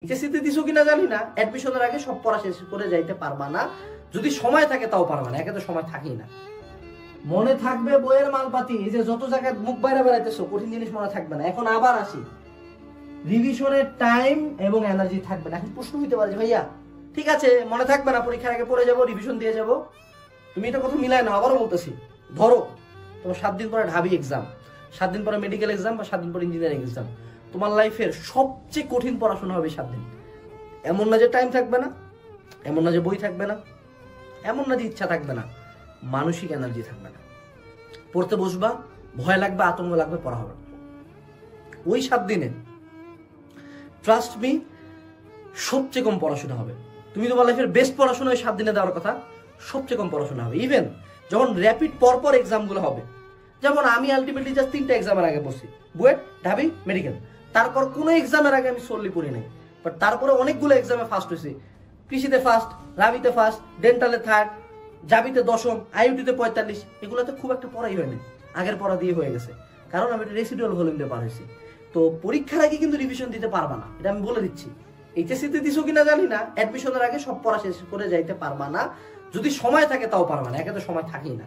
এইচএসসিতে দিছো কিনা জানি না, অ্যাডমিশনের আগে সব পড়া শেষ করে যাইতে পারবা না। যদি সময় থাকে তাও পারবা না, একে তো সময় থাকেই না। মনে থাকবে বইয়ের মালপাতি, এই যে যত জায়গায় মুখ বাইরে বেড়াইতেছো কঠিন জিনিস মনে থাকবে না। এখন আবার আসি, রিভিশনের টাইম এবং এনার্জি থাকবে না। এখন প্রশ্ন হইতে পারে ভাইয়া ঠিক আছে মনে থাকবে না, পরীক্ষার আগে পড়ে যাবো, রিভিশন দিয়ে যাবো। তুমি এটা কথা মিলায় না। আবারও বলতেছি, ধরো তোমার 7 দিন পরে ঢাবি এক্সাম, 7 দিন পরে মেডিকেল এক্সাম বা 7 দিন পরে ইঞ্জিনিয়ারিং এক্সাম। তোমার লাইফের সবচেয়ে কঠিন পড়াশোনা হবে 7 দিন। এমন না যে টাইম থাকবে না, এমন না যে বই থাকবে না, এমন না যে ইচ্ছা থাকবে না, মানসিক এনার্জি থাকবে না। পড়তে বসবা, ভয় লাগবে, আতঙ্ক লাগবে, পড়া হবে না। ওই 7 দিনে ট্রাস্ট মি সবচেয়ে কম পড়াশোনা হবে। তুমি তোমার লাইফের বেস্ট পড়াশোনা ওই 7 দিনে দেওয়ার কথা, সবচেয়ে কম পড়াশোনা হবে। ইভেন যখন র্যাপিড পরপর এক্সামগুলো হবে, যেমন আমি আলটিমেটলি জাস্ট 3টা এক্সামের আগে বসি, বুয়েট, ঢাবি, মেডিকেল। তারপর কোনো এক্সামের আগে আমি solely পড়ি নাই, বাট তারপরে অনেকগুলো এক্সামে ফার্স্ট হয়েছি। কৃষিতে ফার্স্ট, রাবিতে ফার্স্ট, ডেন্টালে থার্ড, জাবিতে 10ম, আইইউটিতে 45। এগুলোতে খুব একটা পড়াই হয়নি, আগের পড়া দিয়ে হয়ে গেছে, কারণ আমি একটা রেসিডুয়াল ভলিউম দিয়ে পার হয়েছি। তো পরীক্ষার আগে কিন্তু রিভিশন দিতে পারবা না, এটা আমি বলে দিচ্ছি। এইচএসসিতে দিছো কিনা জানি না, অ্যাডমিশনের আগে সব পড়া শেষ করে যাইতে পারবা না। যদি সময় থাকে তাও পারবা না, একে তো সময় থাকেই না।